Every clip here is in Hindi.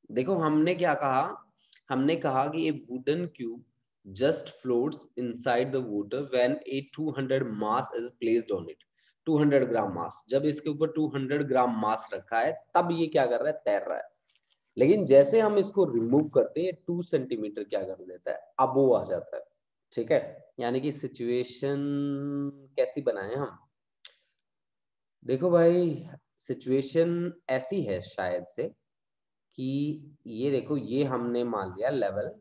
देखो हमने क्या कहा, हमने कहा कि ए wooden cube just floats inside the water when a 200 mass is placed on it. 200 ग्राम मास, जब इसके ऊपर 200 ग्राम मास रखा है तब ये क्या कर रहा है, तैर रहा है। लेकिन जैसे हम इसको रिमूव करते हैं 2 सेंटीमीटर क्या कर देता है, अबो आ जाता है। ठीक है, यानी कि सिचुएशन कैसी बनाए हम, देखो भाई सिचुएशन ऐसी है शायद से कि ये देखो, ये हमने मान लिया लेवल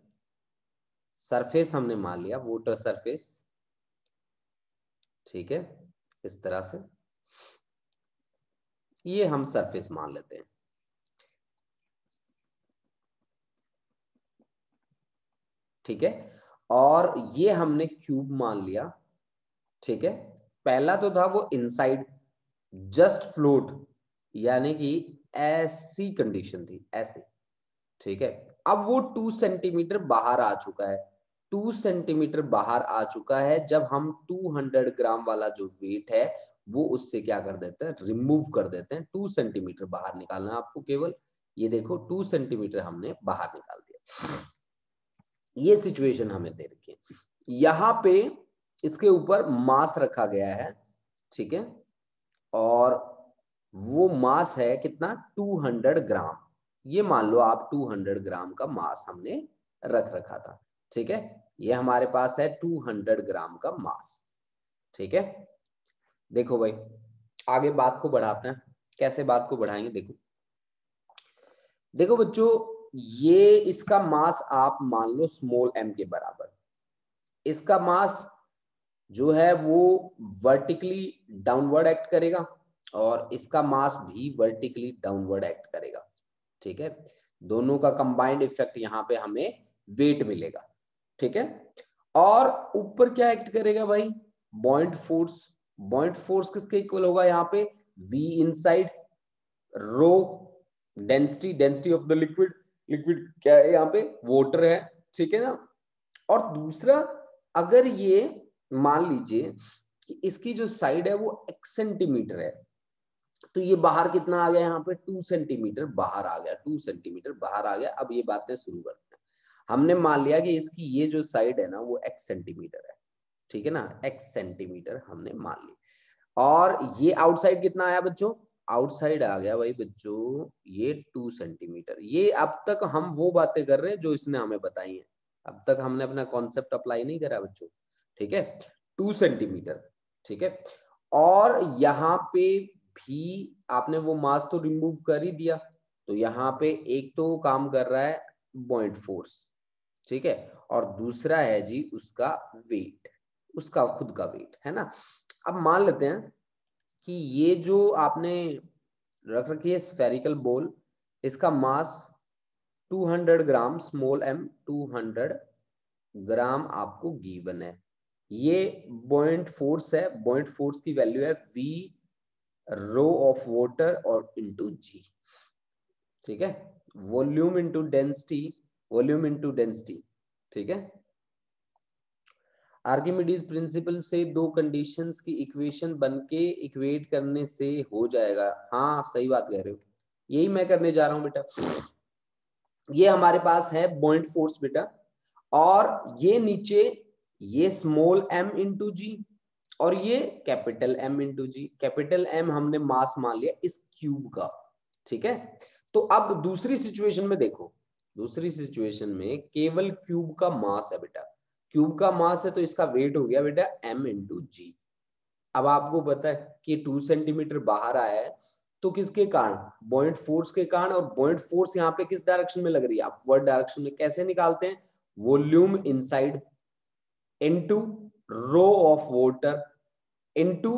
सरफेस, हमने मान लिया वाटर सरफेस। ठीक है, इस तरह से ये हम सरफेस मान लेते हैं। ठीक है, और ये हमने क्यूब मान लिया। ठीक है, पहला तो था वो इनसाइड जस्ट फ्लोट, यानी कि ऐसी कंडीशन थी, ऐसे। ठीक है, अब वो 2 सेंटीमीटर बाहर आ चुका है। 2 सेंटीमीटर बाहर आ चुका है जब हम 200 ग्राम वाला जो वेट है वो उससे क्या कर देते हैं, रिमूव कर देते हैं। 2 सेंटीमीटर बाहर निकालना है आपको केवल, ये देखो 2 सेंटीमीटर हमने बाहर निकाल दिया। ये सिचुएशन हमें दे रखी है, यहां पे इसके ऊपर मास रखा गया है। ठीक है, और वो मास है कितना, 200 ग्राम। ये मान लो आप 200 ग्राम का मास हमने रख रखा था। ठीक है, ये हमारे पास है 200 ग्राम का मास। ठीक है, देखो भाई आगे बात को बढ़ाते हैं। कैसे बात को बढ़ाएंगे, देखो देखो बच्चों, ये इसका मास आप मान लो स्मॉल m के बराबर। इसका मास जो है वो वर्टिकली डाउनवर्ड एक्ट करेगा और इसका मास भी वर्टिकली डाउनवर्ड एक्ट करेगा। ठीक है, दोनों का कंबाइंड इफेक्ट यहाँ पे हमें वेट मिलेगा। ठीक है, और ऊपर क्या एक्ट करेगा भाई, बॉइंट फोर्स। बॉइंट फोर्स किसके इक्वल होगा यहाँ पे, v inside rho density, density of the liquid. Liquid क्या है यहाँ पे, वाटर है। ठीक है ना, और दूसरा अगर ये मान लीजिए कि इसकी जो साइड है वो 1 सेंटीमीटर है, तो ये बाहर कितना आ गया, यहाँ पे 2 सेंटीमीटर बाहर आ गया। 2 सेंटीमीटर बाहर आ गया। अब ये बातें शुरू करते हैं। हमने मान लिया कि इसकी ये जो साइड है ना वो x सेंटीमीटर है। ठीक है ना, x सेंटीमीटर हमने मान ली, और ये आउटसाइड कितना आया बच्चों, आउटसाइड आ गया भाई बच्चों ये 2 सेंटीमीटर। ये अब तक हम वो बातें कर रहे हैं जो इसने हमें बताई है, अब तक हमने अपना कॉन्सेप्ट अप्लाई नहीं करा बच्चों। ठीक है, 2 सेंटीमीटर। ठीक है, और यहाँ पे भी आपने वो मास तो रिमूव कर ही दिया, तो यहाँ पे एक तो काम कर रहा है बॉइंट फोर्स। ठीक है, और दूसरा है जी उसका वेट, उसका खुद का वेट है ना। अब मान लेते हैं कि ये जो आपने रख रखी है स्फेरिकल बॉल, इसका मास 200 ग्राम, स्मॉल m 200 ग्राम आपको गिवन है। ये बॉइंट फोर्स है, बॉइंट फोर्स की वैल्यू है v रो ऑफ वाटर और इंटू जी। ठीक है, volume into density, volume into density. ठीक है, आर्किमिडीज प्रिंसिपल से दो कंडीशंस की इक्वेशन बनके इक्वेट करने से हो जाएगा। हाँ सही बात कह रहे हो, यही मैं करने जा रहा हूं बेटा। ये हमारे पास है बॉइंट फोर्स बेटा, और ये नीचे ये स्मॉल m इंटू जी, और ये कैपिटल M इंटू जी। कैपिटल M हमने मास मान लिया इस क्यूब का। ठीक है, तो अब दूसरी सिचुएशन में देखो, दूसरी सिचुएशन में केवल क्यूब का मास है बेटा। क्यूब का मास है तो इसका वेट हो गया बेटा m इंटू जी। अब आपको पता है कि 2 सेंटीमीटर बाहर आया है, तो किसके कारण, बॉइंट फोर्स के कारण। और बॉइंट फोर्स यहाँ पे किस डायरेक्शन में लग रही है, अपवर्ड डायरेक्शन में। कैसे निकालते हैं, volume inside into rho of water into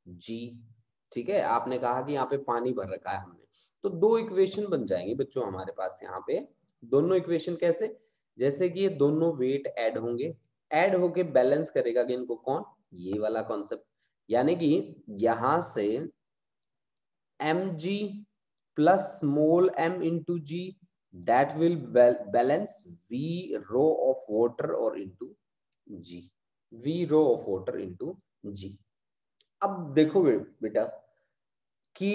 g. ठीक है, आपने कहा कि यहाँ पे पानी भर रखा है हमने, तो दो इक्वेशन बन जाएंगे बच्चों हमारे पास यहाँ पे। दोनों इक्वेशन कैसे, जैसे कि ये दोनों वेट ऐड होंगे, ऐड होके बैलेंस करेगा कि इनको कौन, ये वाला कॉन्सेप्ट। यानी कि यहां से mg plus small m into g, that will balance v rho of water और into g, v rho of water into g. अब देखो बेटा कि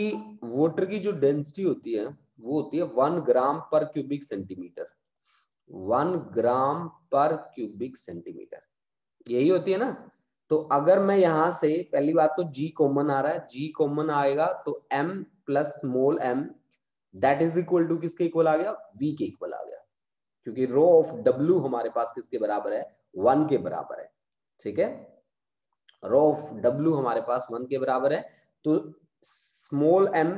वाटर की जो डेंसिटी होती है वो होती है 1 ग्राम पर क्यूबिक सेंटीमीटर। 1 ग्राम पर क्यूबिक सेंटीमीटर यही होती है ना। तो अगर मैं यहां से पहली बात तो G कॉमन आ रहा है, G कॉमन आएगा तो M plus small m that is equal to किसके इक्वल आ गया, V के इक्वल आ गया, क्योंकि रो ऑफ W हमारे पास किसके बराबर है, 1 के बराबर है। ठीक है, रो ऑफ W हमारे पास 1 के बराबर है, तो small m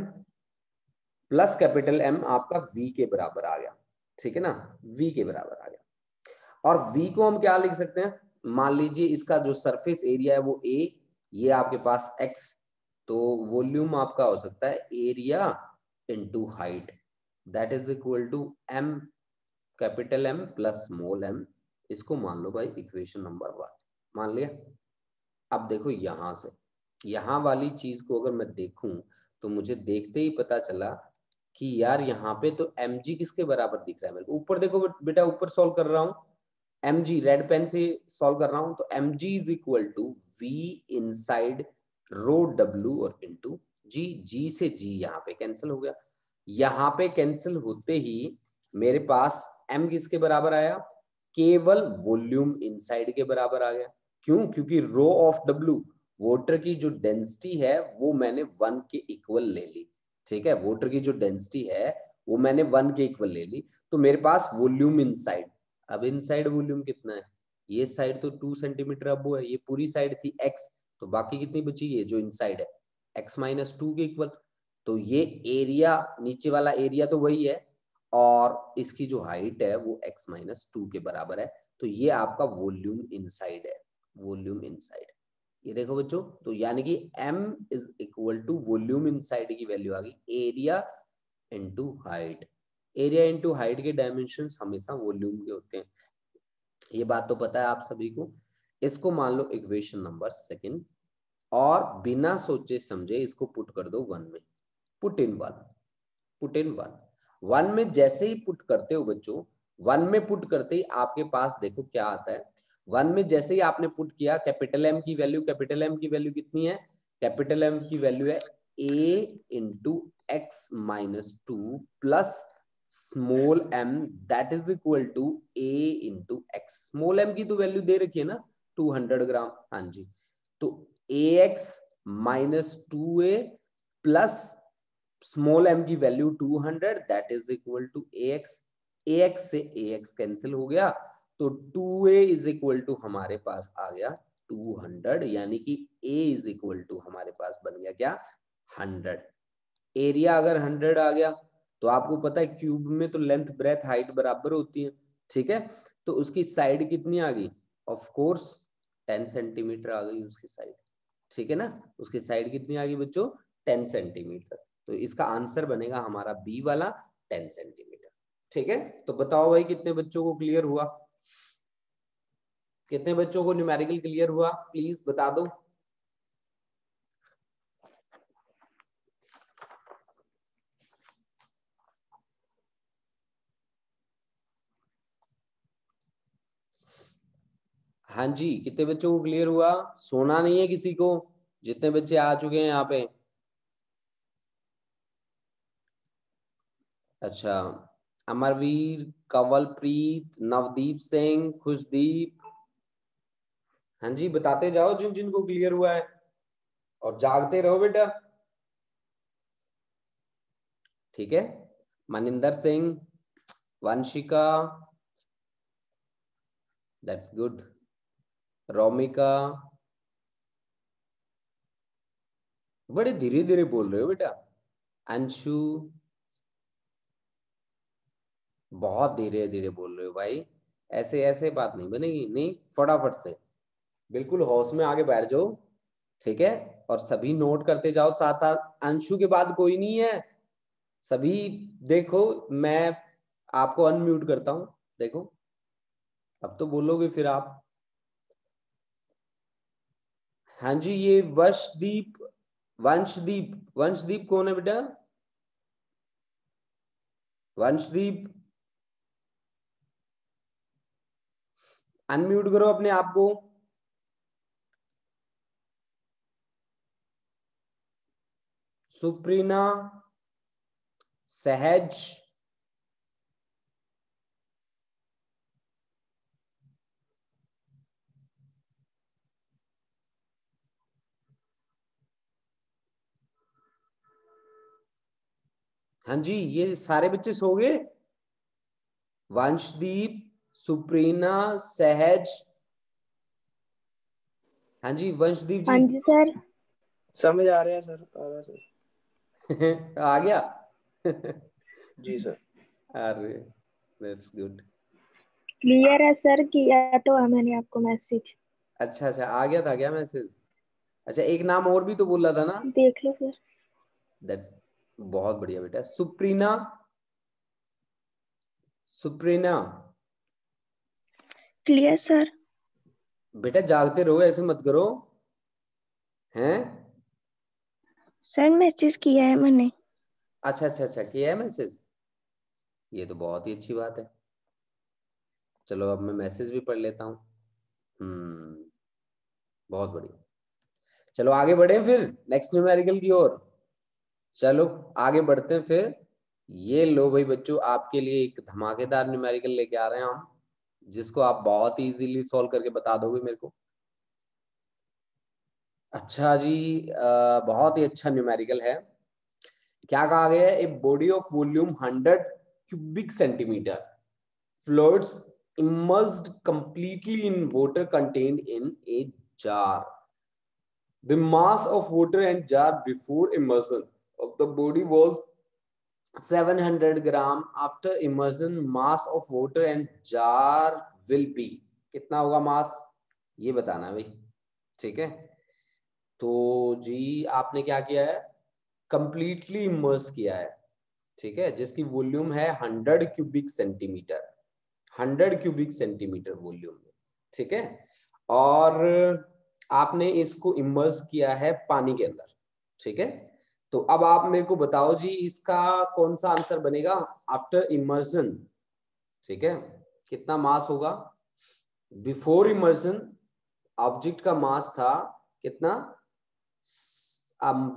plus capital M आपका V के बराबर आ गया। ठीक है ना, V के बराबर आ गया। और V को हम क्या लिख सकते हैं, मान लीजिए इसका जो सरफेस एरिया है वो A, ये आपके पास X, तो वॉल्यूम आपका हो सकता है area into height that is equal to M capital M plus small m। इसको मान लो भाई इक्वेशन नंबर 1 मान लिया। अब देखो यहां से यहां वाली चीज को अगर मैं देखूं तो मुझे देखते ही पता चला कि यार यहाँ पे तो mg किसके बराबर दिख रहा है मेरे को। ऊपर देखो बेटा, ऊपर सॉल्व कर रहा हूँ, mg रेड पेन से सॉल्व कर रहा हूं, तो mg is equal to v inside rho w और इनटू g। g से g यहाँ पे कैंसिल हो गया, यहाँ पे कैंसिल होते ही मेरे पास m किसके बराबर आया, केवल वॉल्यूम इनसाइड के बराबर आ गया। क्यों, क्योंकि रो ऑफ w वाटर की जो डेंसिटी है वो मैंने 1 के इक्वल ले ली। ठीक है, वाटर की जो डेंसिटी है वो मैंने 1 के इक्वल ले ली, तो मेरे पास वॉल्यूम इनसाइड, अब इनसाइड वॉल्यूम कितना है, ये साइड तो 2 सेंटीमीटर अब वो है, ये पूरी साइड थी x, तो बाकी कितनी बची है जो इनसाइड है x माइनस 2 के इक्वल। तो ये एरिया, नीचे वाला एरिया तो वही है, और इसकी जो हाइट है वो x माइनस 2 के बराबर है, तो ये आपका वॉल्यूम इनसाइड है, वॉल्यूम इनसाइड। ये देखो बच्चों, तो यानी कि m is equal to volume inside की वैल्यू आ गई area into height. Area into height के डायमेंशंस हमेशा वॉल्यूम के होते हैं, ये बात तो पता है आप सभी को। इसको मान लो इक्वेशन नंबर 2 और बिना सोचे समझे इसको पुट कर दो 1 में, पुट इन 1, पुट इन 1। 1 में जैसे ही पुट करते हो बच्चों, 1 में पुट करते ही आपके पास देखो क्या आता है। 1 में जैसे ही आपने पुट किया, कैपिटल M की वैल्यू, कैपिटल M की वैल्यू कितनी है, कैपिटल M की वैल्यू है a into x minus 2 plus small m that is equal to a into x. Small m की तो वैल्यू दे रखी है ना 200 ग्राम, हाँ जी, तो ax minus 2a plus small m की value 200 that is equal to ax। ax से ax कैंसिल हो गया, तो 2a इज इक्वल टू हमारे पास आ गया 200, यानी कि a इज इक्वल टू हमारे पास बन गया क्या, 100। एरिया अगर 100 आ गया तो आपको पता है क्यूब में तो लेंथ ब्रेथ हाइट बराबर होती है। ठीक है, तो उसकी साइड कितनी आ गई, ऑफ कोर्स 10 सेंटीमीटर आ गई उसकी साइड। ठीक है ना, उसकी साइड कितनी आ गई बच्चों, 10 सेंटीमीटर। तो इसका आंसर बनेगा हमारा बी वाला 10 सेंटीमीटर। ठीक है, तो बताओ भाई कितने बच्चों को क्लियर हुआ, कितने बच्चों को न्यूमेरिकल क्लियर हुआ, प्लीज बता दो। हाँ जी, कितने बच्चों को क्लियर हुआ, सोना नहीं है किसी को, जितने बच्चे आ चुके हैं यहाँ पे। अच्छा, अमरवीर, कंवलप्रीत, नवदीप सिंह, खुशदीप, हाँ जी बताते जाओ जिन जिन को क्लियर हुआ है, और जागते रहो बेटा। ठीक है, मनिंदर सिंह, वंशिका, दैट्स गुड, रोमिका, बड़े धीरे धीरे बोल रहे हो बेटा। अंशु, बहुत धीरे धीरे बोल रहे हो भाई, ऐसे ऐसे बात नहीं बनेगी, नहीं फटाफट से बिल्कुल होश में आगे बैठ जाओ। ठीक है, और सभी नोट करते जाओ साथ साथ। अंशु के बाद कोई नहीं है, सभी देखो, मैं आपको अनम्यूट करता हूं, देखो अब तो बोलोगे फिर आप। हाँ जी, ये वंशदीप, वंशदीप, वंशदीप कौन है बेटा, वंशदीप अनम्यूट करो अपने आप को। सुप्रीना, सहज, हाँ जी ये सारे बच्चे सो गए? वंशदीप, सुप्रीना, सहज, हाँ जी वंशदीप जी। हाँ जी सर। समझ आ रहा है सर, आ रहा है सर। आ गया? जी सर। अरे दैट्स गुड। क्लियर है सर, किया तो है मैंने आपको मैसेज। अच्छा अच्छा आ गया था क्या मैसेज? अच्छा एक नाम और भी तो बोला था ना? देख लो सर। दैट्स बहुत बढ़िया बेटा। सुप्रीना, सुप्रीना क्लियर सर। बेटा जागते रहो, ऐसे मत करो हैं। सर मैसेज किया है मैंने। अच्छा अच्छा अच्छा किया है मैसेज, ये तो बहुत ही अच्छी बात है। चलो अब मैं मैसेज भी पढ़ लेता हूँ। बहुत बढ़िया। चलो आगे बढ़े फिर नेक्स्ट न्यूमेरिकल की ओर। चलो आगे बढ़ते हैं फिर। ये लो भाई बच्चों, आपके लिए एक धमाकेदार न्यूमेरिकल लेके आ रहे हैं हम, जिसको आप बहुत इजीली सॉल्व करके बता दोगे मेरे को। अच्छा जी, बहुत ही अच्छा न्यूमेरिकल है। क्या कहा गया है? A body of volume 100 cubic centimetre floats immersed completely in water contained in a jar. The mass of water and jar before immersion of the body was 700 gram. After immersion, mass of water and jar will be कितना होगा मास, ये बताना भाई। ठीक है, तो जी आपने क्या किया है? कंप्लीटली इमर्स किया है, ठीक है, जिसकी वॉल्यूम है 100 cubic centimetre, 100 cubic centimetre volume में, ठीक है। और आपने इसको इमर्स किया है पानी के अंदर, ठीक है। तो अब आप मेरे को बताओ जी इसका कौन सा आंसर बनेगा आफ्टर इमर्सन, ठीक है। कितना मास होगा? बिफोर इमर्सन ऑब्जेक्ट का मास था कितना?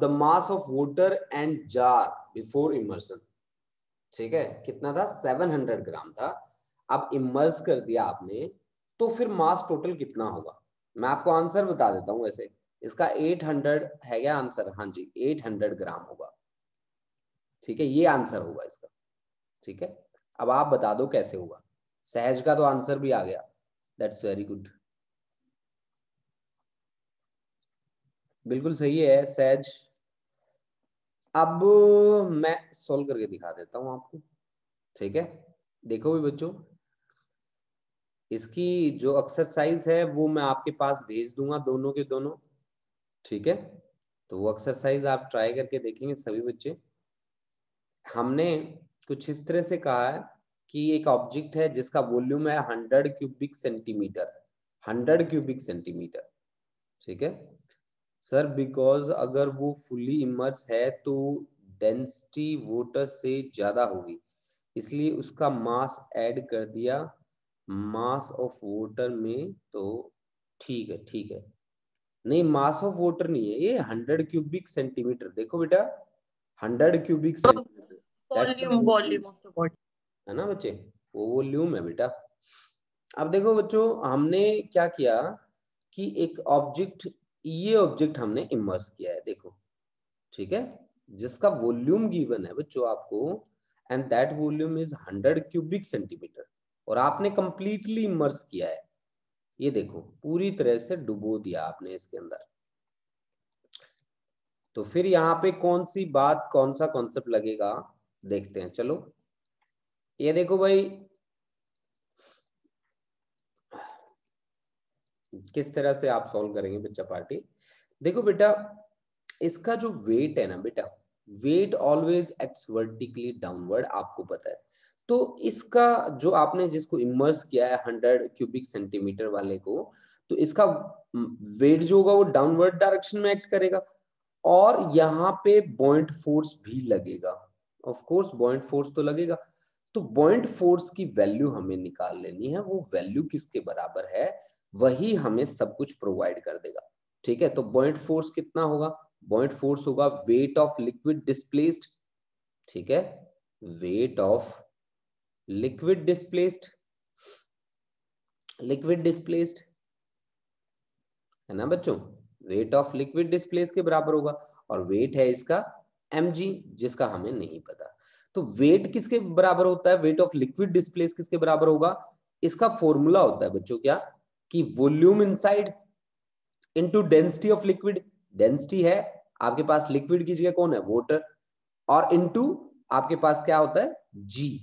The mass of water and jar before immersion, ठीक है, कितना था? 700 ग्राम था। अब इमर्स कर दिया आपने, तो फिर मास टोटल कितना होगा? मैं आपको आंसर बता देता हूं। वैसे इसका 800 है क्या आंसर? हाँ जी 800 ग्राम होगा, ठीक है, ये आंसर होगा इसका, ठीक है। अब आप बता दो कैसे होगा। सहज का तो आंसर भी आ गया, दैट्स वेरी गुड, बिल्कुल सही है सहज। अब मैं सोल्व करके दिखा देता हूं आपको, ठीक है। देखो भी बच्चों, इसकी जो एक्सरसाइज है वो मैं आपके पास भेज दूंगा, दोनों के दोनों, ठीक है। तो वो एक्सरसाइज आप ट्राई करके देखेंगे सभी बच्चे। हमने कुछ इस तरह से कहा है कि एक ऑब्जेक्ट है जिसका वॉल्यूम है 100 क्यूबिक सेंटीमीटर, 100 क्यूबिक सेंटीमीटर, ठीक है सर। बिकॉज अगर वो फुली इमर्स है तो डेंसिटी वाटर से ज्यादा होगी, इसलिए उसका मास ऐड कर दिया मास ऑफ वाटर में। तो ठीक है, ठीक है, नहीं मास ऑफ वाटर नहीं है ये, 100 क्यूबिक सेंटीमीटर। देखो बेटा 100 cubic centimetre, that's the volume volume, volume of the body. है ना बच्चे, वो वॉल्यूम है बेटा। अब देखो बच्चों, हमने क्या किया कि एक ऑब्जेक्ट, ये ऑब्जेक्ट हमने इमर्स किया है, देखो, ठीक है, जिसका वॉल्यूम गिवन है बच्चों आपको, and that volume is 100 cubic centimetre, और आपने कंप्लीटली इमर्स किया है। ये देखो पूरी तरह से डुबो दिया आपने इसके अंदर। तो फिर यहाँ पे कौन सी बात, कौन सा कॉन्सेप्ट लगेगा, देखते हैं। चलो ये देखो भाई, किस तरह से आप सॉल्व करेंगे बच्चा पार्टी। देखो बेटा, इसका जो वेट है ना बेटा, weight always acts vertically downward, आपको पता है। तो इसका जो आपने जिसको इमर्स किया है 100 क्यूबिक सेंटीमीटर वाले को, तो इसका वेट जो होगा वो डाउनवर्ड डायरेक्शन में एक्ट करेगा, और यहाँ पे बॉइंट फोर्स भी लगेगा, ऑफ कोर्स बॉइंट फोर्स तो लगेगा। तो बॉइंट फोर्स की वैल्यू हमें निकाल लेनी है, वो वैल्यू किसके बराबर है, वही हमें सब कुछ प्रोवाइड कर देगा, ठीक है। तो बॉइंट फोर्स कितना होगा? बॉइंट फोर्स होगा वेट ऑफ लिक्विड डिस्प्लेस्ड, ठीक है, weight of liquid displaced, liquid displaced है ना बच्चों, वेट ऑफ लिक्विड डिस्प्लेस के बराबर होगा, और वेट है इसका mg, जिसका हमें नहीं पता। तो वेट किसके बराबर होता है, वेट ऑफ लिक्विड डिस्प्लेस किसके बराबर होगा, इसका फॉर्मूला होता है बच्चों क्या, कि volume inside into density of liquid, density है आपके पास लिक्विड की जगह कौन है, वाटर, और इनटू आपके पास क्या होता है, जी,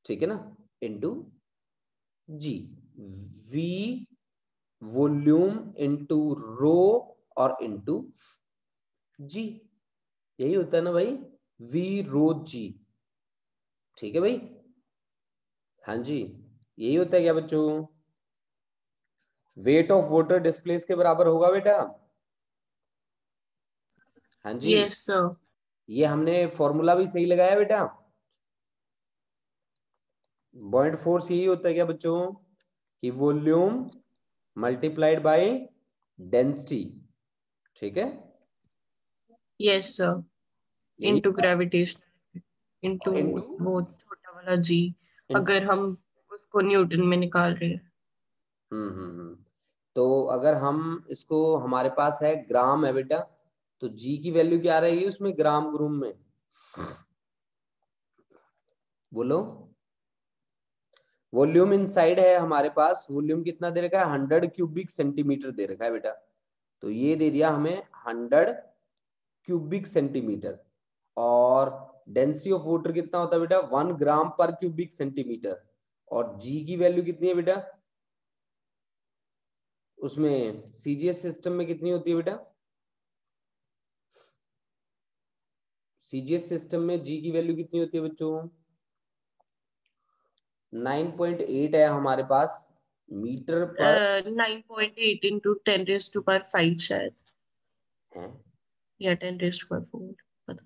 ठीक है ना, इनटू जी, वी वॉल्यूम इनटू रो और इनटू जी, यही होता है ना भाई, वी रो जी, ठीक है भाई, हाँ जी, यही होता है क्या बच्चों, वेट ऑफ वाटर डिस्प्लेस के बराबर होगा बेटा, हाँ जी, यस सर, ये हमने फॉर्मूला भी सही लगाया बेटा, पॉइंट फोर्स यही होता है क्या बच्चों, कि वॉल्यूम मल्टीप्लाइड बाय डेंसिटी, ठीक है, यस सर, यही इनटू ग्रेविटेशन, इनटू इनटू वो छोटा वाला जी, अगर हम उसको न्यूटन में निकाल रहे हैं। तो अगर हम इसको, हमारे पास है ग्राम है बेटा, तो जी की वैल्यू क्या रहेगी उसमें, ग्राम ग्रूम में, बोलो, वॉल्यूम इनसाइड है हमारे पास, वॉल्यूम कितना दे रखा है, 100 क्यूबिक सेंटीमीटर दे रखा है बेटा, तो ये दे दिया हमें 100 क्यूबिक सेंटीमीटर, और डेंसिटी ऑफ वाटर कितना होता है बेटा, 1 ग्राम पर क्यूबिक सेंटीमीटर, और जी की वैल्यू कितनी है बेटा, उसमें सीजीएस सिस्टम में कितनी होती है बेटा, सीजीएस सिस्टम में जी की वैल्यू कितनी होती है बच्चों, 9.8 है हमारे पास मीटर पर 9.8 इंटू 10⁵ शायद, है, या 10⁴, पता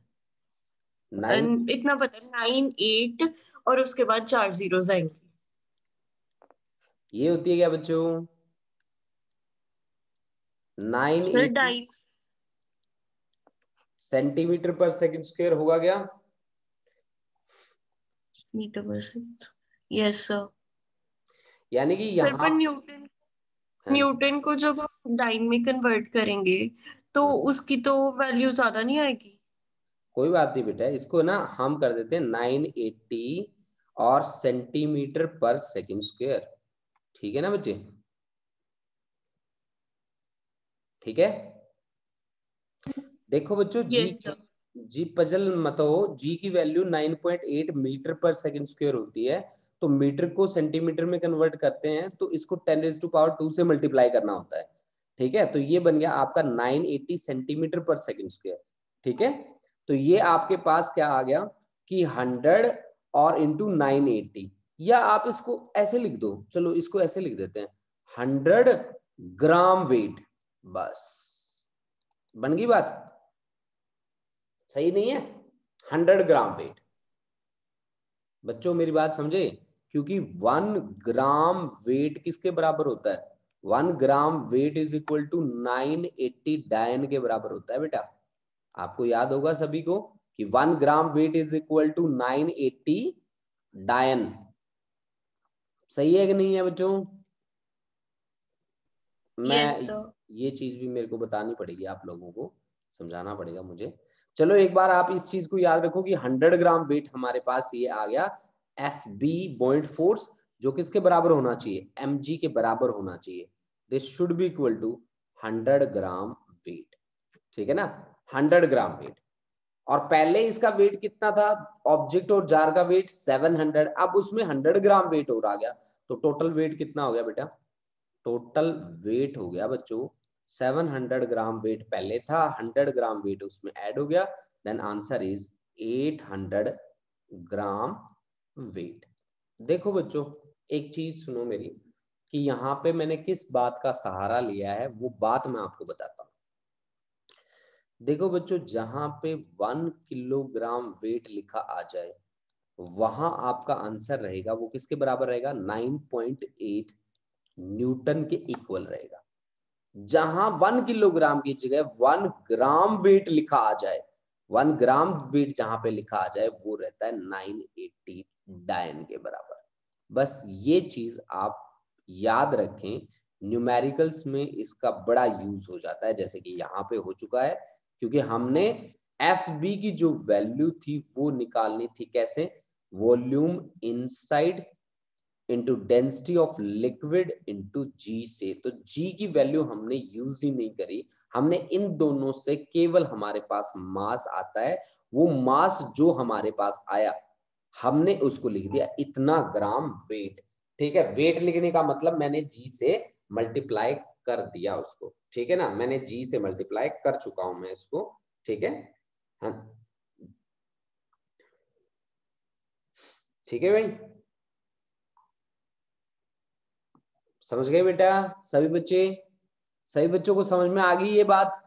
9, इतना पता, 9 8 और उसके बाद 4 zeros आएंगे। ये होती है क्या बच्चों, 980 सेंटीमीटर पर सेकंड स्क्वायर होगा क्या, मीटर पर सेकंड, यस सर। यानी कि सर पर यहाँ, न्यूटन, हाँ जी, न्यूटन को जब हम डाइन में कन्वर्ट करेंगे तो उसकी तो वैल्यू ज्यादा नहीं आएगी। कोई बात नहीं बेटा, इसको ना हम कर देते हैं 980 और सेंटीमीटर पर सेकंड स्क्वायर, ठीक है ना बच्चे, ठीक है, देखो बच्चों यस सर, जी पजल मत हो, जी की वैल्यू 9.8 मीटर पर सेकंड स्क्वायर होती है, तो मीटर को सेंटीमीटर में कन्वर्ट करते हैं तो इसको 10⁻² से मल्टीप्लाई करना होता है, ठीक है, तो ये बन गया आपका 980 सेंटीमीटर पर सेकंड स्क्वायर, ठीक है, तो ये आपके पास क्या आ गया कि 100 और इंटू 980, या आप इसको ऐसे लिख दो, चलो इसको ऐसे लिख देते हैं, 100 ग्राम वेट, बस बन गई बात, सही नहीं है, 100 ग्राम वेट, बच्चों मेरी बात समझे, क्योंकि 1 ग्राम वेट किसके बराबर होता है, 1 gram weight is equal to 980 dyne के बराबर होता है बेटा, आपको याद होगा सभी को कि 1 gram weight is equal to 980 dyne, सही है कि नहीं है बच्चों, मैं यस सर, ये चीज भी मेरे को बतानी पड़ेगी, आप लोगों को समझाना पड़ेगा मुझे, चलो एक बार आप इस चीज को याद रखो कि 100 ग्राम वेट हमारे पास ये आ गया, एफ बी बॉइंट फोर्स, जो किसके बराबर होना चाहिए, एम जी के बराबर होना चाहिए, this should be equal to 100 gram weight, ठीक है ना, 100 ग्राम वेट, और पहले इसका वेट कितना था, ऑब्जेक्ट और जार का वेट 700, अब उसमें 100 ग्राम वेट और आ गया, तो टोटल वेट कितना हो गया बेटा, टोटल वेट हो गया बच्चों 700 ग्राम वेट पहले था, 100 ग्राम वेट उसमें ऐड हो गया, then answer is 800 gram weight. देखो बच्चों एक चीज सुनो मेरी, कि यहाँ पे मैंने किस बात का सहारा लिया है वो बात मैं आपको बताता हूँ, देखो बच्चों जहां पे 1 किलोग्राम वेट लिखा आ जाए वहां आपका आंसर रहेगा वो किसके बराबर रहेगा, 9.8 न्यूटन के इक्वल रहेगा, जहां 1 किलोग्राम की जगह 1 ग्राम वेट लिखा आ जाए 1 ग्राम वेट जहां पे लिखा आ जाए वो रहता है 980 डायन के बराबर। बस ये चीज आप याद रखें, न्यूमेरिकल्स में इसका बड़ा यूज हो जाता है, जैसे कि यहाँ पे हो चुका है, क्योंकि हमने एफ बी की जो वैल्यू थी वो निकालनी थी कैसे, volume inside into density of liquid into g से। तो जी की वैल्यू हमने यूज ही नहीं करी, हमने इन दोनों से केवल हमारे पास मास आता है, वो मास जो हमारे पास आया हमने उसको लिख दिया इतना ग्राम वेट। ठीक है, वेट लिखने का मतलब मैंने जी से मल्टीप्लाई कर दिया उसको, ठीक है ना, मैंने जी से मल्टीप्लाई कर चुका हूं मैं इसको, ठीक है। हाँ ठीक है भाई, समझ गए बेटा सभी बच्चे, सभी बच्चों को समझ में आ गई ये बात।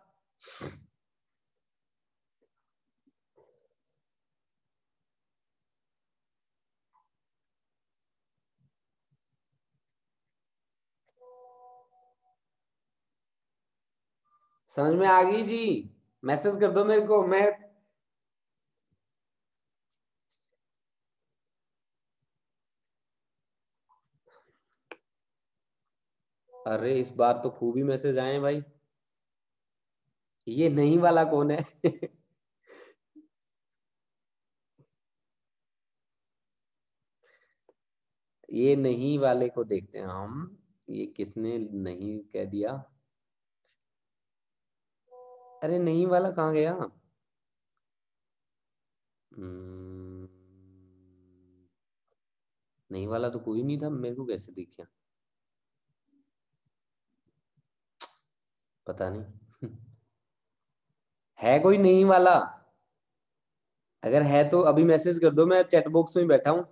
समझ में आ गई जी, मैसेज कर दो मेरे को, मैं अरे इस बार तो खूब ही मैसेज आए हैं भाई। ये नहीं वाला कौन है? ये नहीं वाले को देखते हैं हम, ये किसने नहीं कह दिया, अरे नहीं वाला कहाँ गया? हम्म, नहीं वाला तो कोई नहीं था, मेरे को कैसे दिख गया, पता नहीं। है कोई नहीं वाला? अगर है तो अभी मैसेज कर दो, मैं चैट बॉक्स में बैठा हूँ।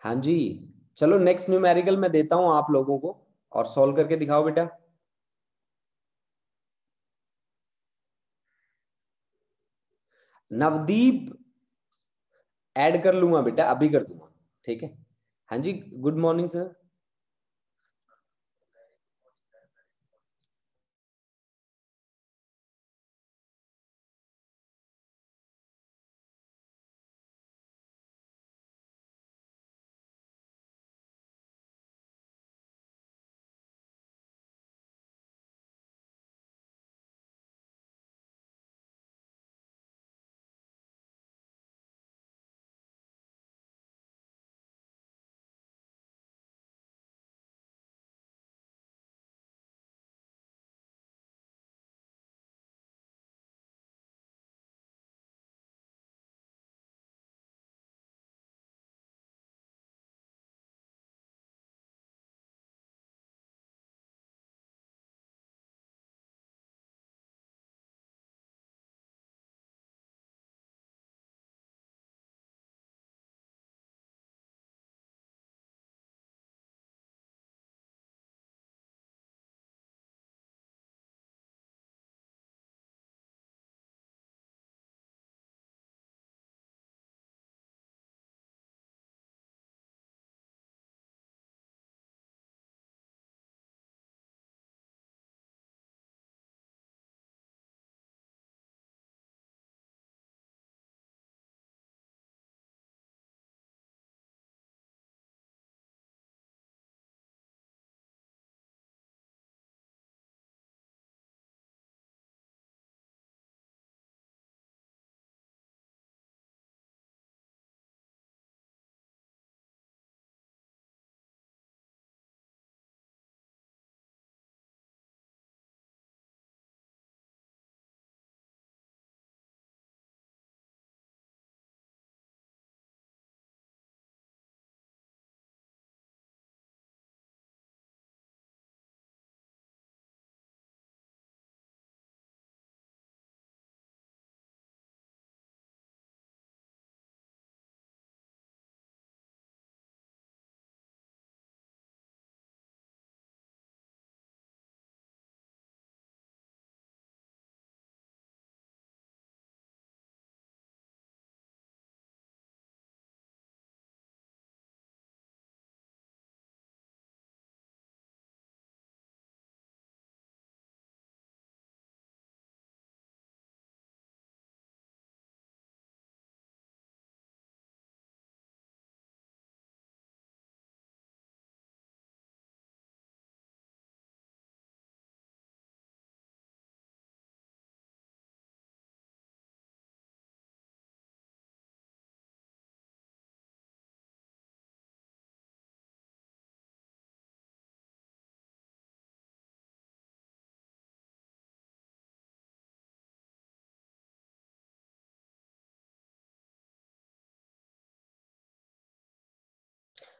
हाँ जी, चलो नेक्स्ट न्यूमेरिकल मैं देता हूं आप लोगों को, और सॉल्व करके दिखाओ बेटा। नवदीप ऐड कर लूंगा बेटा, अभी कर दूंगा, ठीक है। हाँ जी, गुड मॉर्निंग सर।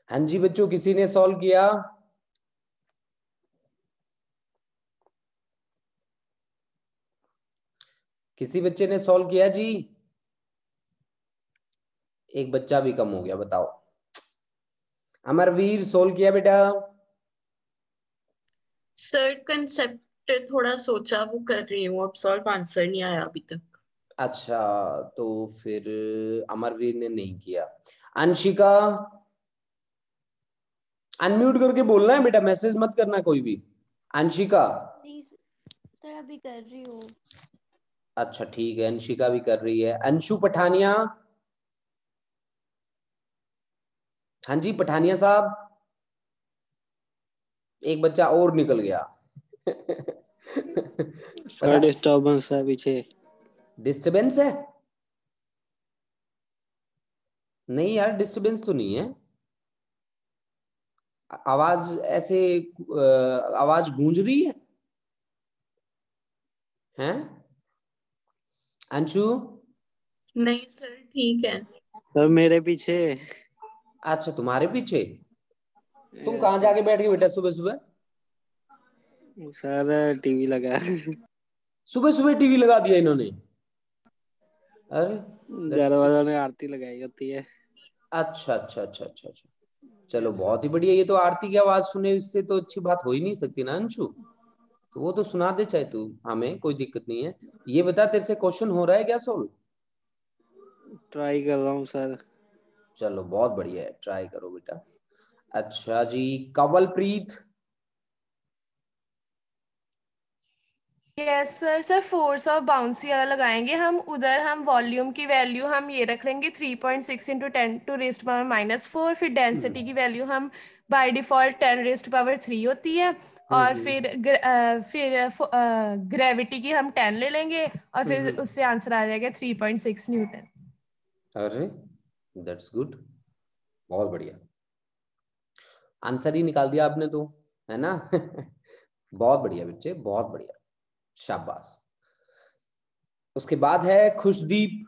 हाँ जी बच्चों, किसी ने सॉल्व किया? किसी बच्चे ने सॉल्व किया जी? एक बच्चा भी कम हो गया, बताओ। अमरवीर सोल्व किया बेटा? सर कंसेप्ट थोड़ा सोचा, वो कर रही हूँ, अब सॉल्व आंसर नहीं आया अभी तक। अच्छा, तो फिर अमरवीर ने नहीं किया। अंशिका, अनम्यूट करके बोलना है बेटा, मैसेज मत करना कोई भी। अंशिका। सर अभी कर रही हूँ। अच्छा ठीक है, अंशिका भी कर रही है। अंशु पठानिया। हाँ जी पठानिया साहब, एक बच्चा और निकल गया। सर डिस्टर्बेंस है पीछे। डिस्टरबेंस है? नहीं यार, डिस्टरबेंस तो नहीं है। आवाज ऐसे आवाज गूंज रही है? हैं अंशु? नहीं सर ठीक है। सर मेरे पीछे। अच्छा तुम्हारे पीछे? तुम कहाँ जाके बैठ गए बेटा सुबह सुबह? सर टीवी लगा। सुबह सुबह टीवी लगा दिया इन्होंने? अरे घर वालों ने आरती लगाई होती है। अच्छा अच्छा अच्छा अच्छा अच्छा, चलो बहुत ही बढ़िया। ये तो आरती की आवाज सुने इससे तो अच्छी बात हो ही नहीं सकती ना अंशु। तो वो तो सुना दे चाहे तू, हमें कोई दिक्कत नहीं है। ये बता, तेरे से क्वेश्चन हो रहा है क्या सोल्व? ट्राई कर रहा हूँ सर। चलो बहुत बढ़िया है, ट्राई करो बेटा। अच्छा जी, Kanwalpreet. Yes sir. Sir force of buoyancy वाला लगाएंगे हम, उधर हम वॉल्यूम की वैल्यू हम ये रख लेंगे 3.6 इंटू 10⁻⁻⁴। फिर डेंसिटी की वैल्यू हम बाय डिफॉल्ट 10⁻³ होती है। और फिर ग्रेविटी की हम 10 ले लेंगे और फिर उससे आंसर आ जाएगा 3.6 न्यूटन। अरे दैट्स गुड, बहुत बढ़िया। आंसर ही निकाल दिया आपने तो, है ना? बहुत बढ़िया बच्चे, बहुत बढ़िया, शाबाश। उसके बाद है खुशदीप।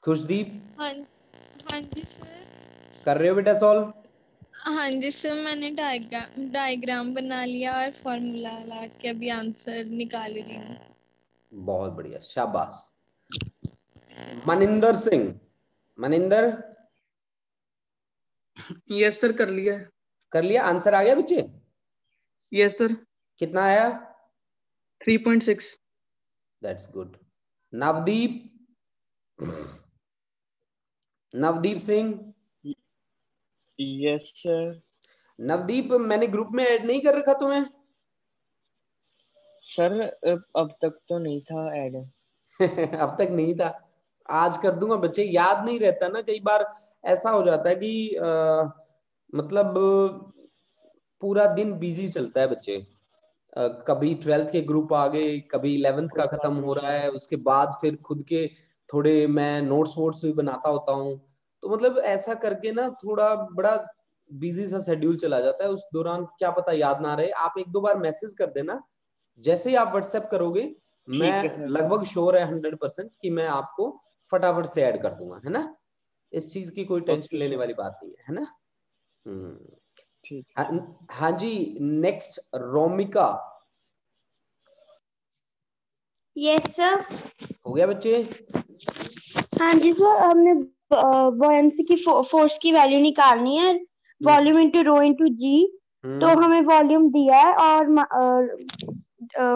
खुशदीप हाँ हाँ जी सर। कर रहे हो बेटा सॉल्व? हाँ जी सर, मैंने डायग्राम बना लिया और फॉर्मूला ला के अभी आंसर निकाल रही हूँ। बहुत बढ़िया, शाबाश। मनिंदर सिंह। मनिंदर। यस सर, कर लिया है। कर लिया? आंसर आ गया बच्चे? Yes sir. कितना आया? 3.6। That's good. Navdeep. Navdeep Singh. Yes sir. Navdeep, मैंने ग्रुप में ऐड नहीं कर रखा तुम्हें? सर अब तक तो नहीं था ऐड। अब तक नहीं था, आज कर दूंगा बच्चे। याद नहीं रहता ना, कई बार ऐसा हो जाता है कि मतलब पूरा दिन बिजी चलता है बच्चे। कभी 12th के ग्रुप आ गए, कभी 11th का खत्म हो रहा है, उसके बाद फिर खुद के थोड़े मैं नोट्स वोट्स भी बनाता होता हूँ। तो मतलब ऐसा करके ना थोड़ा बड़ा बिजी सा शेड्यूल चला जाता है, उस दौरान क्या पता याद ना रहे। आप एक दो बार मैसेज कर देना, जैसे ही आप व्हाट्सएप करोगे मैं ठीक है सर। लगभग श्योर है 100% कि मैं आपको फटाफट से ऐड कर दूंगा, है ना? इस चीज की कोई टेंशन ओके लेने सर। वाली बात नहीं है ना? ठीक है। हाँ जी, नेक्स्ट रोमिका। Yes sir. हो गया बच्चे? हाँ जी सर, हमने बॉयंसी की फोर्स की वैल्यू निकालनी है, volume into rho into g. तो हमें वॉल्यूम दिया है और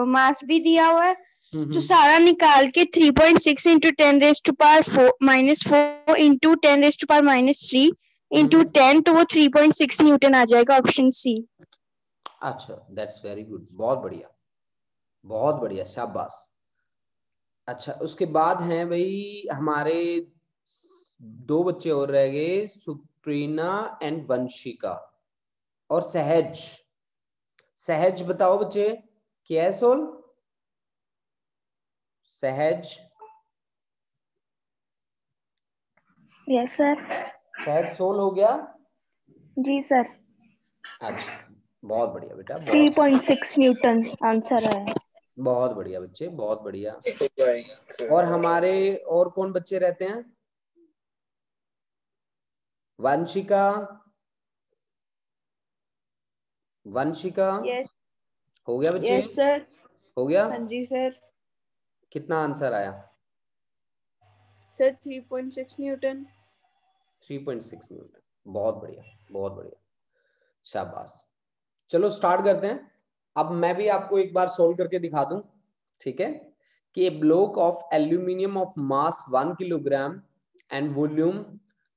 मास भी दिया हुआ है, तो सारा निकाल के 3.6 इंटू 10⁻⁻⁴ इंटू 10⁻⁻³ इंटू 10, तो वो 3.6 न्यूटन आ जाएगा, ऑप्शन सी। अच्छा, दैट्स वेरी गुड, बहुत बढ़िया, बहुत बढ़िया, शाबाश। अच्छा, उसके बाद हैं भाई हमारे दो बच्चे और रह गए, सुप्रीना एंड वंशिका और सहज। सहज बताओ बच्चे, क्या है सोल? सहज। Yes sir. सहज सोल हो गया? जी सर। अच्छा, बहुत बढ़िया बेटा, बहुत 3.6 न्यूटन आंसर है। बहुत बढ़िया बच्चे, बहुत बढ़िया। और हमारे और कौन बच्चे रहते हैं? वंशिका, वंशिका यस हो गया बच्चे? Yes sir. हो गया? हाँ जी सर। कितना आंसर आया? Sir 3.6 Newton. 3.6 न्यूटन। बहुत बढ़िया, बहुत बढ़िया, शाबाश। चलो स्टार्ट करते हैं। अब मैं भी आपको एक बार सोल्व करके दिखा दूं, ठीक है? कि block of aluminium of mass 1 kilogram and volume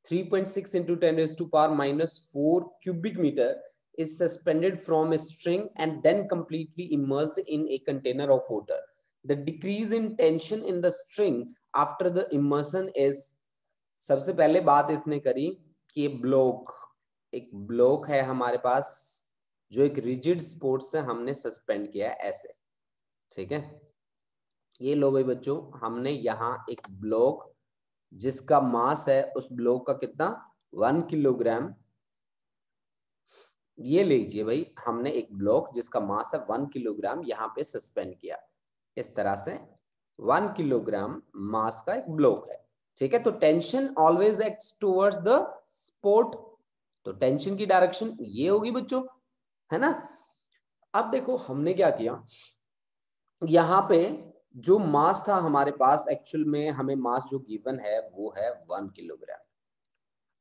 3.6 into 10 raised to power minus 4 cubic meter is suspended from a string and then completely immersed in a container of water. The decrease in tension in the string after the immersion is, सबसे पहले बात इसने करी कि ब्लॉक, एक ब्लॉक है हमारे पास जो एक रिजिड सपोर्ट से हमने सस्पेंड किया है ऐसे, ठीक है? ये लो भाई बच्चों, हमने यहाँ एक ब्लॉक जिसका मास है उस ब्लॉक का कितना 1 किलोग्राम, ये लीजिए भाई, हमने एक ब्लॉक जिसका मास है 1 किलोग्राम यहाँ पे सस्पेंड किया इस तरह से। 1 किलोग्राम मास का एक ब्लॉक है, ठीक है? तो tension always acts towards the support, तो टेंशन की डायरेक्शन ये होगी बच्चों, है ना? अब देखो हमने क्या किया, यहाँ पे जो मास था हमारे पास, एक्चुअल में हमें मास जो गिवन है वो है 1 किलोग्राम,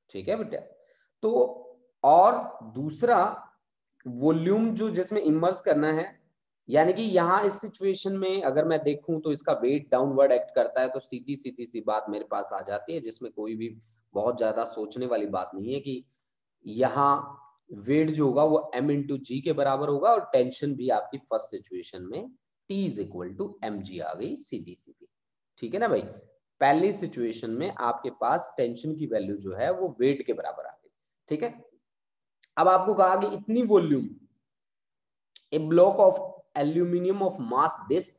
ठीक है बेटा? तो और दूसरा वॉल्यूम जो जिसमें इमर्स करना है, यानी कि यहाँ इस सिचुएशन में अगर मैं देखूं तो इसका वेट डाउनवर्ड एक्ट करता है, तो सीधी सीधी सी बात मेरे पास आ जाती है, जिसमें कोई भी बहुत ज्यादा सोचने वाली बात नहीं है कि यहाँ वेट जो होगा वो m इंटू जी के बराबर होगा, और टेंशन भी आपकी फर्स्ट सिचुएशन में T is equal to mg आ गई सीधी सीधी, ठीक है ना भाई? पहली सिचुएशन में आपके पास टेंशन की वैल्यू जो है वो वेट के बराबर आ गई, ठीक है? अब आपको कहा कि इतनी volume, a block of aluminium of mass this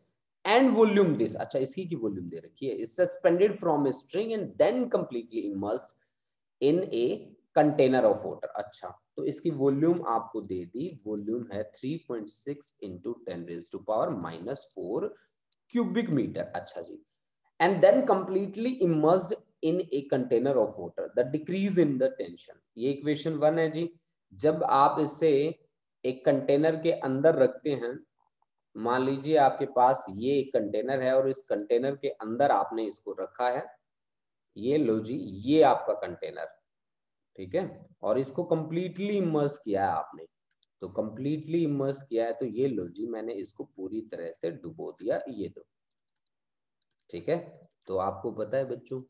and volume this, अच्छा इसी की वॉल्यूम दे रखी है, is suspended from a string and then completely immersed in a container of water. अच्छा, तो इसकी वॉल्यूम आपको दे दी, वॉल्यूम है 3.6 into 10 raised to power minus 4 cubic meter। अच्छा जी, and then completely immersed in a container of water, the decrease in the tension, ये इक्वेशन 1 है जी। जब आप इसे एक कंटेनर के अंदर रखते हैं, मान लीजिए आपके पास ये एक कंटेनर है और इस कंटेनर के अंदर आपने इसको रखा है, ये लो जी, ये आपका कंटेनर, ठीक है? और इसको कंप्लीटली इमर्स किया है आपने, तो कंप्लीटली इमर्स किया है, तो ये लो जी, मैंने इसको पूरी तरह से डुबो दिया, ये दो, ठीक है? तो आपको पता है बच्चों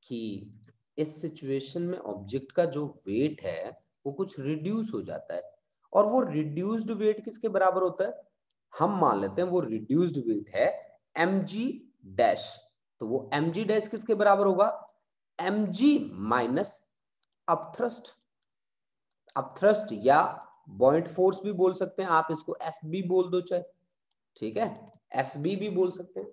कि इस सिचुएशन में ऑब्जेक्ट का जो वेट है वो कुछ रिड्यूस हो जाता है, और वो रिड्यूस्ड वेट किसके बराबर होता है? हम मान लेते हैं वो रिड्यूस्ड वेट है mg डैश, तो वो mg डैश किसके बराबर होगा? mg माइनस अपथ्रस्ट, अपथ्रस्ट या बॉइंट फोर्स भी बोल सकते हैं आप, इसको fb बोल दो चाहे, ठीक है? fb भी बोल सकते हैं।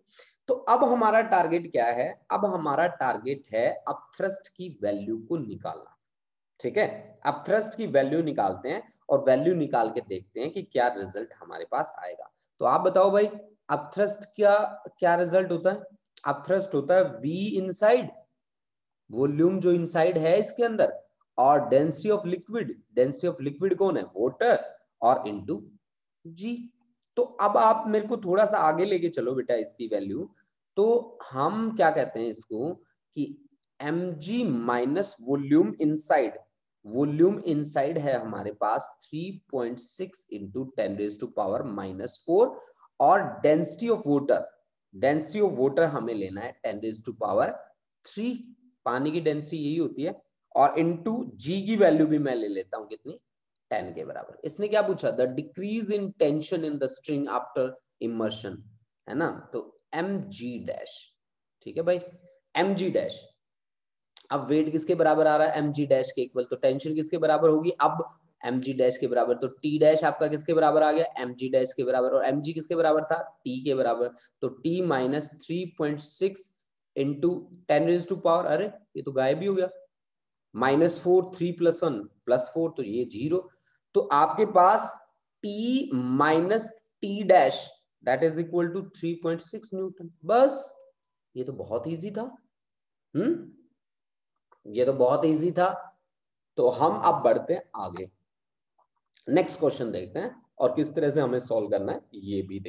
तो अब हमारा टारगेट क्या है? अब हमारा टारगेट है अपथ्रस्ट की वैल्यू को निकालना, ठीक है? अपथ्रस्ट की वैल्यू निकालते हैं और वैल्यू निकाल के देखते हैं कि क्या रिजल्ट हमारे पास आएगा। तो आप बताओ भाई, अपथ्रस्ट क्या रिजल्ट होता है? अपथ्रस्ट होता है v इनसाइड, वॉल्यूम जो इनसाइड है इसके अंदर, और density of liquid, density of liquid कौन है? वाटर, और इनटू g। तो अब आप मेरे को थोड़ा सा आगे लेके चलो बेटा इसकी वैल्यू, तो हम क्या कहते हैं इसको कि mg minus volume inside, volume inside है हमारे पास 3.6 into 10 raised to power minus 4, और density of water, density of water हमें लेना है 10 raised to power 3, पानी की डेंसिटी यही होती है, और इनटू g की वैल्यू भी मैं ले लेता हूं कितनी? 10 के बराबर। इसने क्या पूछा? The decrease in tension in the string after immersion, है ना? तो mg डैश, ठीक है भाई, mg डैश। अब वेट किसके बराबर आ रहा है? mg डैश के इक्वल, तो टेंशन किसके बराबर होगी? अब mg डैश के बराबर, तो t डैश आपका किसके बराबर आ गया? mg डैश के बराबर, और mg किसके बराबर था? t के बराबर, तो t माइनस 3.6 इंटू 10 रेज टू पावर, अरे ये तो गायब ही हो गया, माइनस 4, 3 + 1 + 4, तो ये 0। तो आपके पास t minus t dash that is equal to 3.6 newton. बस ये तो बहुत इजी था, ये तो बहुत इजी था। तो हम अब बढ़ते हैं आगे, नेक्स्ट क्वेश्चन देखते हैं और किस तरह से हमें सॉल्व करना है ये भी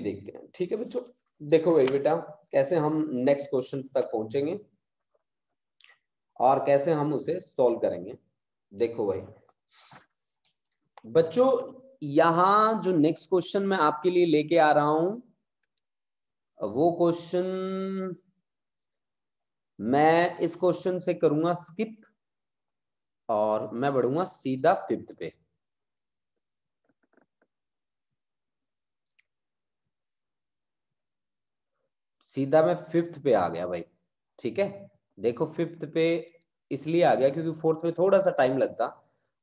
देखते हैं। ठीक है बच्चों, देखो भाई बेटा कैसे हम नेक्स्ट क्वेश्चन तक पहुंचेंगे और कैसे हम उसे सॉल्व करेंगे। देखो भाई बच्चों, यहां जो नेक्स्ट क्वेश्चन मैं आपके लिए लेके आ रहा हूं वो क्वेश्चन मैं इस क्वेश्चन से करूंगा स्किप और मैं बढ़ूंगा सीधा 5th पे। सीधा मैं 5th पे आ गया भाई। ठीक है, देखो 5th पे इसलिए आ गया क्योंकि 4th में थोड़ा सा टाइम लगता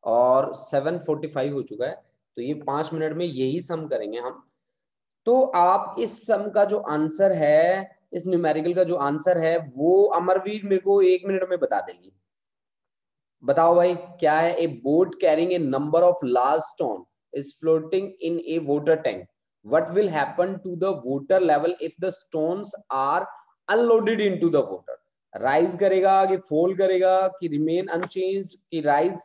और 7:45 हो चुका है, तो ये 5 मिनट में यही सम करेंगे हम। तो आप इस सम का जो आंसर है, इस न्यूमेरिकल का जो आंसर है वो अमरवीर मेरे को 1 मिनट में बता देगी। बताओ भाई क्या है। ए boat carrying a number of large stone is floating in A water tank, what will happen to the water level if the stones are unloaded into the water? rise करेगा कि fall करेगा कि remain unchanged कि rise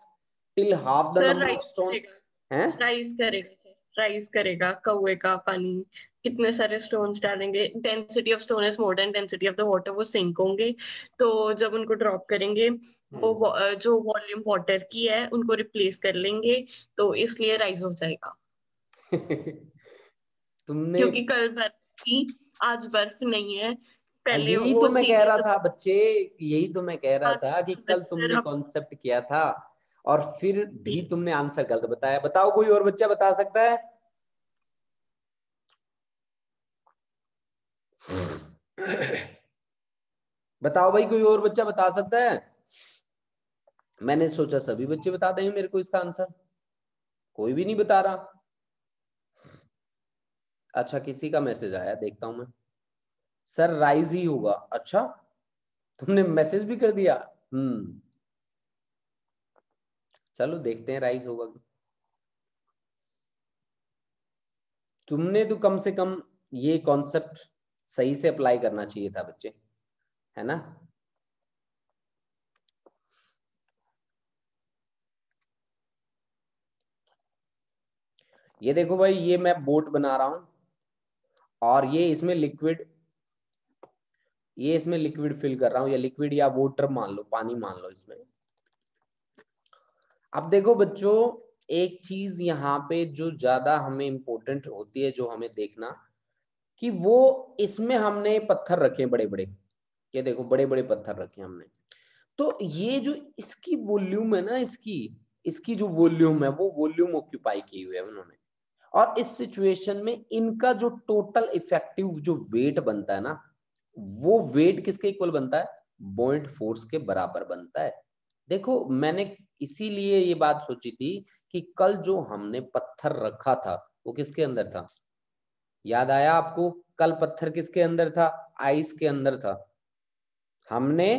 till half the number of stones? हैं राइज करेगा कौवे का पानी, कितने सारे स्टोन्स डालेंगे, density of stone is more than density of the water, वो सिंक होंगे। तो जब उनको ड्रॉप करेंगे वो जो वॉल्यूम वाटर की है उनको रिप्लेस कर लेंगे, तो इसलिए राइज हो जाएगा। तुमने क्योंकि कल बर्फ थी, आज बर्फ नहीं है। पहले यही वो तो मैं कह रहा सीधे था बच्चे, यही तो मैं कह रहा था कि कल तुमने कॉन्सेप्ट किया था और फिर भी तुमने आंसर गलत बताया। बताओ कोई और बच्चा बता सकता है? बताओ भाई कोई और बच्चा बता सकता है? मैंने सोचा सभी बच्चे बता देंगे मेरे को इसका आंसर, कोई भी नहीं बता रहा। अच्छा किसी का मैसेज आया, देखता हूं मैं। सर राइज ही होगा। अच्छा तुमने मैसेज भी कर दिया। चलो देखते हैं राइज होगा। तुमने तो कम से कम ये कॉन्सेप्ट सही से अप्लाई करना चाहिए था बच्चे, है ना। ये देखो भाई, ये मैं बोट बना रहा हूं और ये इसमें लिक्विड फिल कर रहा हूं, या लिक्विड या वाटर मान लो, पानी मान लो इसमें। अब देखो बच्चों, एक चीज यहाँ पे जो ज्यादा हमें इंपॉर्टेंट होती है, जो हमें देखना कि वो इसमें हमने पत्थर रखे बड़े बड़े, ये देखो बड़े बड़े पत्थर रखे हमने। तो ये जो इसकी वॉल्यूम है ना, इसकी जो वॉल्यूम है वो वॉल्यूम ऑक्यूपाई की हुई है उन्होंने। और इस सिचुएशन में इनका जो टोटल इफेक्टिव जो वेट बनता है ना, वो वेट किसके इक्वल बनता है? बॉइंट फोर्स के बराबर बनता है। देखो मैंने इसीलिए ये बात सोची थी कि कल जो हमने पत्थर रखा था वो किसके अंदर था? याद आया आपको? कल पत्थर किसके अंदर था? आइस के अंदर था। हमने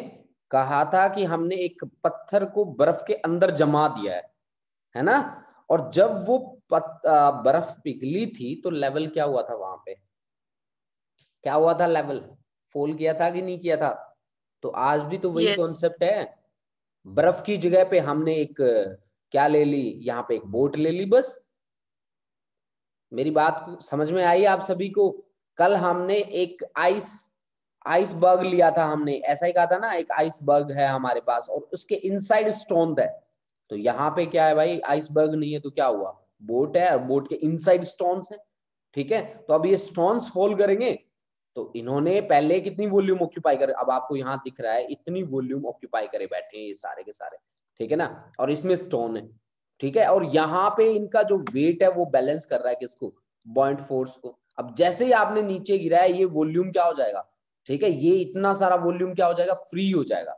कहा था कि हमने एक पत्थर को बर्फ के अंदर जमा दिया है ना। और जब वो बर्फ पिघली थी तो लेवल क्या हुआ था वहां पे? क्या हुआ था? लेवल फॉल किया था कि नहीं किया था? तो आज भी तो वही कॉन्सेप्ट है। बर्फ की जगह पे हमने एक क्या ले ली? यहाँ पे एक बोट ले ली बस। मेरी बात समझ में आई आप सभी को? कल हमने एक आइसबर्ग लिया था, हमने ऐसा ही कहा था ना, एक आइसबर्ग है हमारे पास और उसके इनसाइड स्टोन है। तो यहाँ पे क्या है भाई? आइसबर्ग नहीं है तो क्या हुआ? बोट है और बोट के इनसाइड स्टोन्स है। ठीक है, तो अब ये स्टोन्स फॉल करेंगे तो इन्होंने पहले कितनी वॉल्यूम ऑक्यूपाई करे? अब आपको यहाँ दिख रहा है इतनी वॉल्यूम ऑक्यूपाई करे बैठे हैं ये सारे के सारे, ठीक है ना। और इसमें स्टोन है, ठीक है, और यहाँ पे इनका जो वेट है वो बैलेंस कर रहा है किसको? बॉइंट फोर्स को। अब जैसे ही आपने नीचे गिराया ये वॉल्यूम क्या हो जाएगा? ठीक है, ये इतना सारा वॉल्यूम क्या हो जाएगा? फ्री हो जाएगा।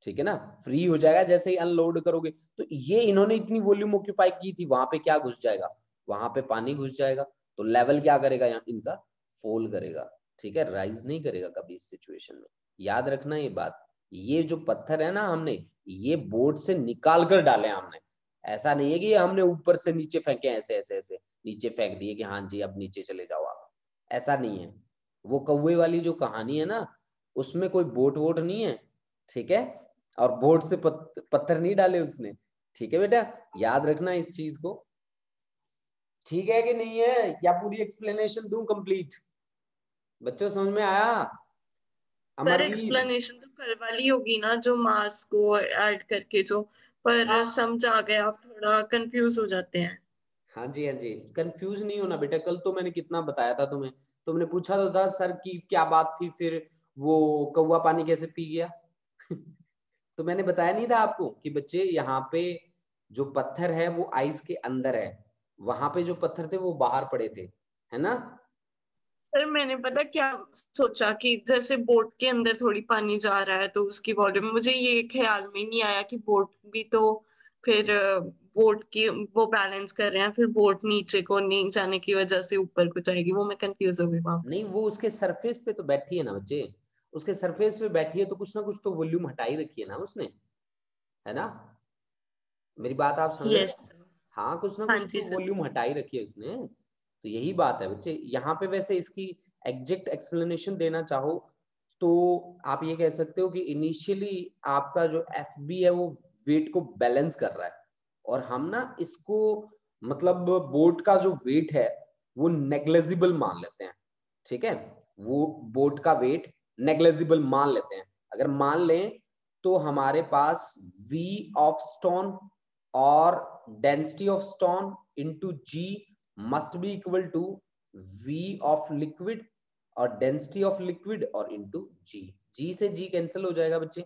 ठीक है ना, फ्री हो जाएगा जैसे ही अनलोड करोगे। तो ये इन्होंने इतनी वॉल्यूम ऑक्यूपाई की थी, वहां पे क्या घुस जाएगा? वहां पे पानी घुस जाएगा। तो लेवल क्या करेगा यहाँ? इनका फॉल करेगा। ठीक है, राइज नहीं करेगा कभी इस सिचुएशन में। याद रखना ये बात। ये जो पत्थर है ना, हमने ये बोट से निकाल कर डाले हमने। ऐसा नहीं है कि हमने ऊपर से नीचे फेंके, ऐसे ऐसे ऐसे नीचे फेंक दिए कि हाँ जी अब नीचे चले जाओ आप। ऐसा नहीं है। वो कौवे वाली जो कहानी है ना, उसमें कोई बोट वोट नहीं है। ठीक है, और बोर्ड से पत्थर नहीं डाले उसने। ठीक है बेटा, याद रखना इस चीज को। ठीक है कि नहीं है, या पूरी एक्सप्लेनेशन दूं कंप्लीट? बच्चों समझ में आया? सर अमरवीर, एक्सप्लेनेशन तो कल वाली होगी ना, जो मास को ऐड करके जो, पर समझ आ गया, आप थोड़ा कंफ्यूज हो जाते हैं। हाँ जी हाँ जी, कंफ्यूज नहीं होना बेटा। कल तो मैंने कितना बताया था तुम्हें, तुमने पूछा तो था सर की क्या बात थी, फिर वो कौवा पानी कैसे पी गया तो मैंने बताया नहीं था आपको कि बच्चे यहाँ पे जो पत्थर है वो आइस के अंदर है, वहां पे जो पत्थर थे वो बाहर पड़े थे, है ना? सर मैंने पता क्या सोचा कि जैसे बोट के अंदर थोड़ी पानी जा रहा है तो उसकी वॉल्यूम, मुझे ये ख्याल में नहीं आया कि बोट भी तो फिर बोट की वो बैलेंस कर रहे हैं, फिर बोट नीचे को नहीं जाने की वजह से ऊपर को जाएगी, वो मैं कंफ्यूज हो गई वहां पे। नहीं, वो उसके सरफेस पे तो बैठी है ना बच्चे, उसके सरफेस पे बैठी है तो कुछ ना कुछ तो वॉल्यूम हटाई रखी है ना उसने, है ना? मेरी बात आप समझ रहे यस। हो? हाँ, कुछ ना हाँ कुछ जी तो सर। वॉल्यूम हटाई रखी है उसने। तो यही बात है बच्चे, यहाँ पे वैसे इसकी एग्जैक्ट एक्सप्लेनेशन देना चाहो तो आप ये कह सकते हो कि इनिशियली आपका जो एफ बी है वो वेट को बैलेंस कर रहा है, और हम ना इसको मतलब बोट का जो वेट है वो नेग्लेजिबल मान लेते हैं। ठीक है, वो बोट का वेट नेग्लेजिबल मान लेते हैं। अगर मान लें तो हमारे पास V ऑफ स्टोन और density of stone into G must be equal to V of liquid और डेंसिटी ऑफ लिक्विड और इनटू G। G से G कैंसिल हो जाएगा बच्चे।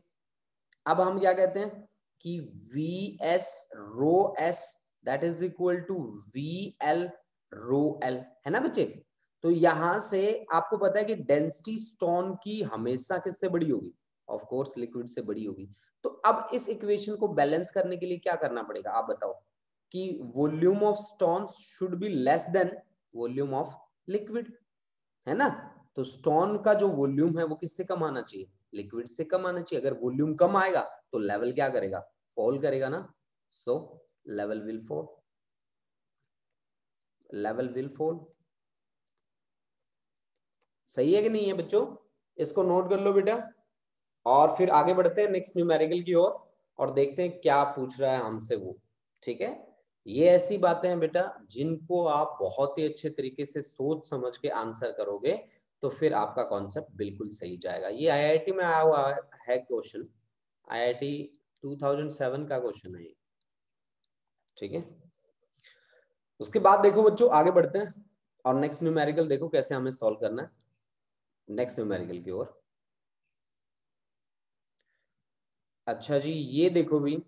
अब हम क्या कहते हैं कि VS rho S that is equal to VL rho L, है ना बच्चे? तो यहां से आपको पता है कि डेंसिटी स्टोन की हमेशा किससे बड़ी होगी? ऑफ कोर्स लिक्विड से बड़ी होगी। तो अब इस इक्वेशन को बैलेंस करने के लिए क्या करना पड़ेगा, आप बताओ? कि volume of stone should be less than volume of liquid, है ना? तो स्टोन का जो वॉल्यूम है वो किससे कम आना चाहिए? लिक्विड से कम आना चाहिए। अगर वॉल्यूम कम आएगा तो लेवल क्या करेगा? फॉल करेगा ना। सो level will fall, level will fall. सही है कि नहीं है बच्चों? इसको नोट कर लो बेटा, और फिर आगे बढ़ते हैं नेक्स्ट न्यूमेरिकल की ओर और देखते हैं क्या पूछ रहा है हमसे वो। ठीक है, ये ऐसी बातें हैं बेटा जिनको आप बहुत ही अच्छे तरीके से सोच समझ के आंसर करोगे तो फिर आपका कॉन्सेप्ट बिल्कुल सही जाएगा। ये आईआईटी में आया हुआ है क्वेश्चन, आईआईटी 2007 का क्वेश्चन है ये। ठीक है, उसके बाद देखो बच्चों आगे बढ़ते हैं और नेक्स्ट न्यूमेरिकल देखो कैसे हमें सॉल्व करना है नेक्स्ट न्यूमेरिकल की ओर। अच्छा जी, ये देखो भी,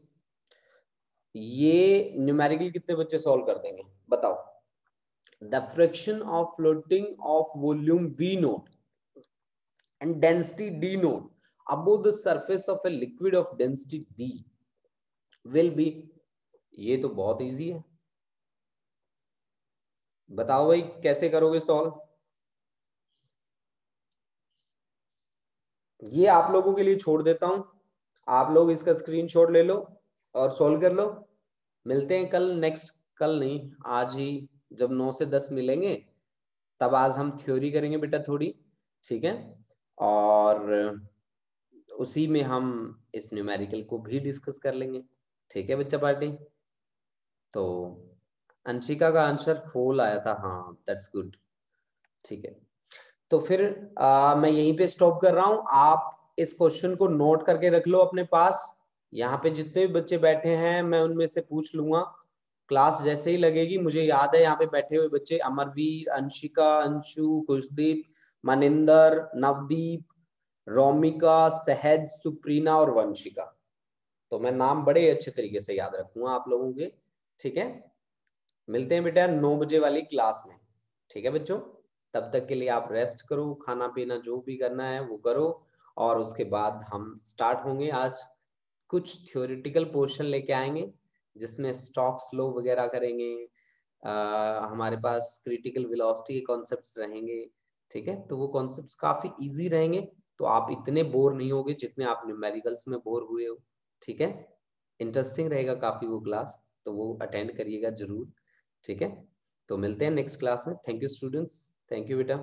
ये न्यूमेरिकल कितने बच्चे सॉल्व कर देंगे बताओ? The fraction of floating of volume V naught and density D naught above the surface of a liquid of density D will be, ये तो बहुत इजी है, बताओ भाई कैसे करोगे सॉल्व? ये आप लोगों के लिए छोड़ देता हूं, आप लोग इसका स्क्रीनशॉट ले लो और सॉल्व कर लो। मिलते हैं कल, नेक्स्ट कल नहीं आज ही, जब 9 से 10 मिलेंगे तब आज हम थ्योरी करेंगे बेटा थोड़ी। ठीक है, और उसी में हम इस न्यूमेरिकल को भी डिस्कस कर लेंगे। ठीक है बच्चा पार्टी? तो अंशिका का आंसर फॉल आया था, हाँ दैट्स गुड। ठीक है, तो फिर मैं यहीं पे स्टॉप कर रहा हूं। आप इस क्वेश्चन को नोट करके रख लो अपने पास। यहाँ पे जितने भी बच्चे बैठे हैं मैं उनमें से पूछ लूंगा, क्लास जैसे ही लगेगी। मुझे याद है यहाँ पे बैठे हुए बच्चे अमरवीर, अंशिका, अंशु, खुशदीप, मनिंदर, नवदीप, रोमिका, सहज, सुप्रीना और वंशिका। तो मैं नाम बड़े अच्छे तरीके से याद रखूंगा आप लोगों के। ठीक है, मिलते हैं बेटा 9 बजे वाली क्लास में। ठीक है बच्चों, तब तक के लिए आप रेस्ट करो, खाना पीना जो भी करना है वो करो, और उसके बाद हम स्टार्ट होंगे। आज कुछ थ्योरेटिकल पोर्शन लेके आएंगे जिसमें स्टॉक्स लो वगैरह करेंगे, हमारे पास क्रिटिकल वेलोसिटी के कॉन्सेप्ट्स रहेंगे। ठीक है, तो वो कॉन्सेप्ट्स काफी इजी रहेंगे, तो आप इतने बोर नहीं होगे जितने आप न्यूमेरिकल्स में बोर हुए हो। ठीक है, इंटरेस्टिंग रहेगा काफी वो क्लास, तो वो अटेंड करिएगा जरूर। ठीक है, तो मिलते हैं नेक्स्ट क्लास में। Thank you students, thank you बेटा।